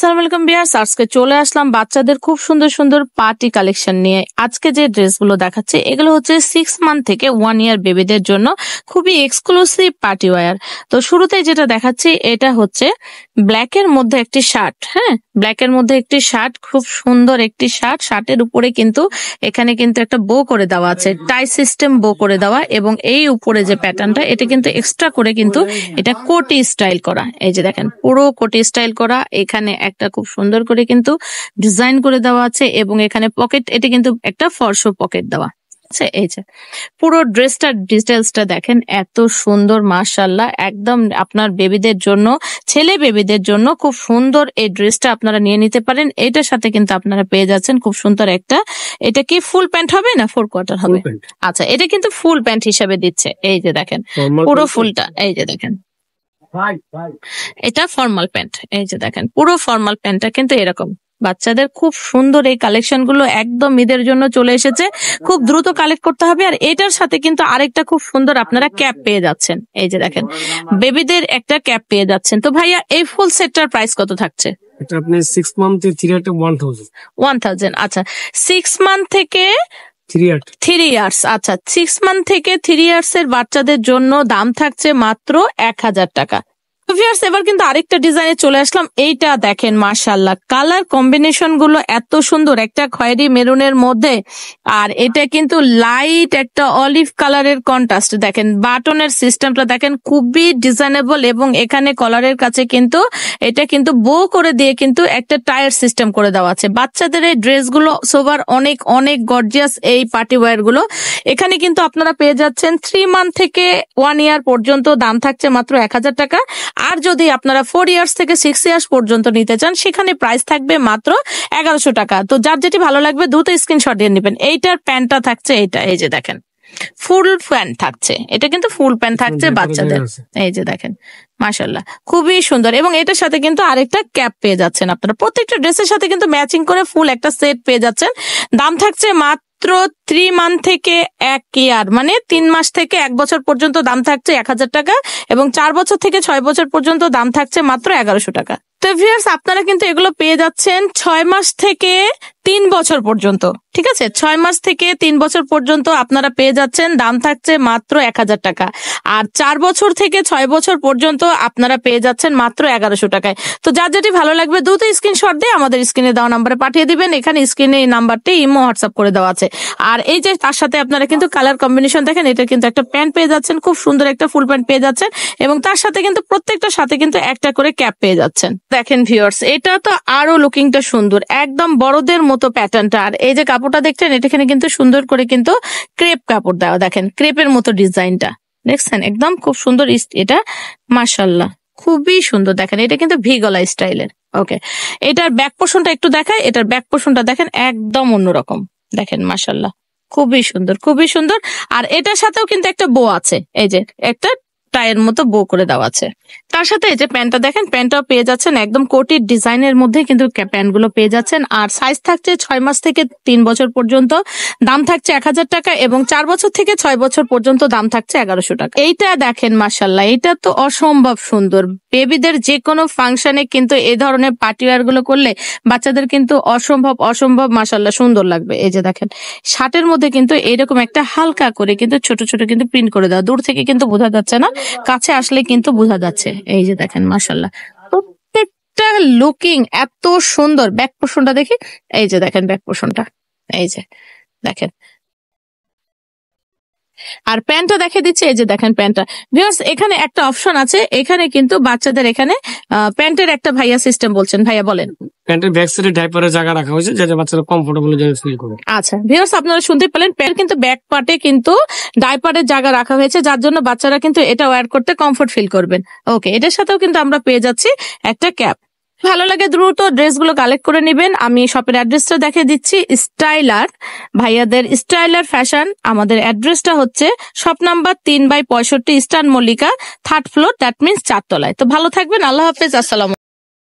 আসসালামু আলাইকুম ভিউয়ার্স, আজকে চলে আসলাম বাচ্চাদের খুব সুন্দর সুন্দর পার্টি কালেকশন নিয়ে। আজকে যে ড্রেসগুলো দেখাচ্ছে এগুলো হচ্ছে 6 মান্থ থেকে 1 ইয়ার বেবিদের জন্য খুবই এক্সক্লুসিভ পার্টি ওয়্যার। তো শুরুতে যেটা দেখাচ্ছি এটা হচ্ছে ব্ল্যাকের মধ্যে একটি শার্ট। হ্যাঁ, ব্ল্যাকের মধ্যে একটি শার্ট, খুব সুন্দর একটি শার্ট। শার্টের উপরে কিন্তু এখানে কিন্তু একটা বো করে দেওয়া আছে, টাই সিস্টেম বো করে দেওয়া, এবং এই উপরে যে প্যাটার্নটা এটা কিন্তু এক্সট্রা করে কিন্তু এটা কোটি স্টাইল করা। এই যে দেখেন পুরো কোটি স্টাইল করা, এখানে একটা খুব সুন্দর করে কিন্তু ডিজাইন করে দেওয়া আছে, এবং এখানে পকেট, এটা কিন্তু একটা ফর্সো পকেট দেওয়া আছে। এই যে পুরো ড্রেসটার ডিটেলসটা দেখেন, এত সুন্দর মাশাআল্লাহ। একদম আপনার বেবিদের জন্য, ছেলে বেবিদের জন্য খুব সুন্দর এই ড্রেসটা আপনারা নিয়ে নিতে পারেন। এটার সাথে কিন্তু আপনারা পেয়ে যাচ্ছেন খুব সুন্দর একটা, এটা কি ফুল প্যান্ট হবে না 4 কোয়ার্টার হবে? আচ্ছা, এটা কিন্তু ফুল প্যান্ট হিসাবে দিচ্ছে। এই যে দেখেন পুরো ফুলটা, এই যে দেখেন এটা ফর্মাল প্যান্ট। এই যে দেখেন পুরো ফর্মাল প্যান্টটা কিন্তু এরকম। বাচ্চাদের খুব সুন্দর এই কালেকশন গুলো একদম ঈদের জন্য চলে এসেছে, খুব দ্রুত কালেক্ট করতে হবে। আর এটার সাথে কিন্তু আরেকটা খুব সুন্দর আপনারা ক্যাপ পেয়ে যাচ্ছেন। এই যে দেখেন বেবিদের একটা ক্যাপ পেয়ে যাচ্ছেন। তো ভাইয়া এই ফুল সেটটার প্রাইস কত থাকছে? এটা আপনি 6 মান্থে 1000। আচ্ছা, 6 মান্থ থেকে 3 ইয়ার্স। আচ্ছা, 6 মান্থ থেকে 3 ইয়ার্স এর বাচ্চাদের জন্য দাম থাকছে মাত্র 1000 টাকা। ভিউয়ার্স, এবার কিন্তু আরেকটা ডিজাইনে চলে আসলাম। এইটা দেখেন মাশাআল্লাহ, কালার কম্বিনেশন গুলো এত সুন্দর, একটা খয়েরি মেরুনের মধ্যে, আর এটা কিন্তু লাইট একটা অলিভ কালারের কন্ট্রাস্ট। দেখেন বাটনের সিস্টেমটা দেখেন খুবই ডিজাইনেবল, এবং এখানে কলারের কাছে কিন্তু এটা কিন্তু বো করে দিয়ে কিন্তু একটা টায়ার সিস্টেম করে দেওয়া আছে। বাচ্চাদের এই ড্রেসগুলো সোবার অনেক অনেক গর্জিয়াস এই পার্টি ওয়্যার গুলো। এখানে কিন্তু আপনারা পেয়ে যাচ্ছেন 3 মান্থ থেকে 1 ইয়ার পর্যন্ত, দাম থাকছে মাত্র 1000 টাকা। আর যদি আপনারা 4 ইয়ার্স থেকে 6 ইয়ার্স পর্যন্ত নিতে চান, সেখানে প্রাইস থাকবে মাত্র 1100 টাকা। তো যার যেটি ভালো লাগবে দ্রুত স্ক্রিনশট দিয়ে নেবেন। এইটার প্যান্টটা থাকছে এইটা, এই যে দেখেন ফুল প্যান্ট থাকছে, এটা কিন্তু ফুল প্যান্ট থাকছে বাচ্চাদের। এই যে দেখেন মাশাআল্লাহ খুবই সুন্দর, এবং এটার সাথে কিন্তু আরেকটা ক্যাপ পেয়ে যাচ্ছেন আপনারা। প্রত্যেকটা ড্রেসের সাথে কিন্তু ম্যাচিং করে ফুল একটা সেট পেয়ে যাচ্ছেন। দাম থাকছে মাত্র 3 মান্থ থেকে 1 ইয়ার, মানে 3 মাস থেকে 1 বছর পর্যন্ত দাম থাকছে 1000 টাকা, এবং 4 বছর থেকে 6 বছর পর্যন্ত দাম থাকছে মাত্র 1100 টাকা। তো ভিউয়ার্স, আপনারা কিন্তু এগুলো পেয়ে যাচ্ছেন 6 মাস থেকে 3 বছর পর্যন্ত। ঠিক আছে, 6 মাস থেকে 3 বছর পর্যন্ত আপনারা পেয়ে যাচ্ছেন, দাম থাকছে মাত্র 1000 টাকা। আর 4 বছর থেকে 6 বছর পর্যন্ত আপনারা পেয়ে যাচ্ছেন মাত্র 1100 টাকায়। তো যার যেটি ভালো লাগবে দ্রুত স্ক্রিনশট দিয়ে আমাদের স্ক্রিনে দেওয়া নাম্বারে পাঠিয়ে দিবেন। এখানে স্ক্রিনে এই নাম্বারটি ইমো হোয়াটসঅ্যাপ করে দেওয়া আছে। আর এই যে তার সাথে আপনারা কিন্তু কালার কম্বিনেশন দেখেন, এটা কিন্তু একটা প্যান্ট পেয়ে যাচ্ছেন, খুব সুন্দর একটা ফুল প্যান্ট পেয়ে যাচ্ছেন, এবং তার সাথে কিন্তু প্রত্যেকটার সাথে কিন্তু একটা করে ক্যাপ পেয়ে যাচ্ছেন। দেখেন ভিউয়ার্স, এটা তো আরো লুকিংটা সুন্দর, একদম বড়দের মতো প্যাটার্নটা। আর এই যে কাপড়টা দেখছেন, এখানে কিন্তু সুন্দর করে কিন্তু ক্রেপ কাপড় দেওয়া, দেখেন ক্রেপের মতো ডিজাইনটা দেখছেন, একদম খুব সুন্দর। এটা মাশাআল্লাহ খুবই সুন্দর। দেখেন এটা কিন্তু ভি গলা স্টাইলের। ওকে, এটার ব্যাক পোর্শনটা একটু দেখায়, এটার ব্যাক পোর্শনটা দেখেন একদম অন্যরকম। দেখেন মাশাআল্লাহ খুবই সুন্দর, খুবই সুন্দর। আর এটার সাথেও কিন্তু একটা বো আছে, এই যে একটা টাইয়ের মতো বো করে দেওয়া আছে। তার সাথে এই যে প্যান্টটা দেখেন, প্যান্টটাও পেয়ে যাচ্ছেন একদম কোটির ডিজাইনের মধ্যে কিন্তু প্যান্ট গুলো পেয়ে যাচ্ছেন। আর সাইজ থাকছে 6 মাস থেকে 3 বছর পর্যন্ত, দাম থাকছে 1000 টাকা, এবং 4 বছর থেকে 6 বছর পর্যন্ত দাম থাকছে 1100 টাকা। এইটা দেখেন মাশাআল্লাহ, এটা তো অসম্ভব সুন্দর। বেবিদের যে কোনো ফাংশনে কিন্তু এই ধরনের পার্টি ওয়্যার গুলো করলে বাচ্চাদের কিন্তু অসম্ভব অসম্ভব মাশাআল্লাহ সুন্দর লাগবে। এই যে দেখেন শার্টের মধ্যে কিন্তু এইরকম একটা হালকা করে কিন্তু ছোট ছোট কিন্তু প্রিন্ট করে দেওয়া, দূর থেকে কিন্তু বোঝা যাচ্ছে না, কাছে আসলে কিন্তু বোঝা যাচ্ছে। এই যে দেখেন মাশাআল্লাহ প্রত্যেকটা লুকিং এত সুন্দর। ব্যাক পোর্শনটা দেখি, এই যে দেখেন ব্যাক পোর্শনটা, এই যে দেখেন। আর প্যান্টটা দেখে দিচ্ছে, এই যে দেখেন প্যান্টটা। ভিউয়ার্স, এখানে একটা অপশন আছে, এখানে কিন্তু বাচ্চাদের এখানে প্যান্টের একটা ভাইয়া সিস্টেম বলছেন, ভাইয়া বলেন। প্যান্টের ব্যাক সাইডে ডাইপারের জায়গা রাখা হয়েছে যাতে বাচ্চারা কমফোর্টেবল যেন ফিল করে। আচ্ছা ভিউয়ার্স, আপনারা শুনতে পেলেন, প্যান্ট কিন্তু ব্যাক পার্টে কিন্তু ডাইপারের জায়গা রাখা হয়েছে, যার জন্য বাচ্চারা কিন্তু এটা ওয়্যার করতে কমফোর্ট ফিল করবেন। ওকে, এটার সাথেও কিন্তু আমরা পেয়ে যাচ্ছি একটা ক্যাপ। ভালো লাগে দ্রুত ড্রেসগুলো কালেক্ট করে নেবেন। আমি শপের অ্যাড্রেসটা দেখে দিচ্ছি, স্টাইলার ভাইয়াদের স্টাইলার ফ্যাশন। আমাদের অ্যাড্রেসটা হচ্ছে shop number 3/65 eastern Mallika, 3rd floor, that means 4 তলায়। তো ভালো থাকবেন, আল্লাহ হাফেজ, আসসালাম।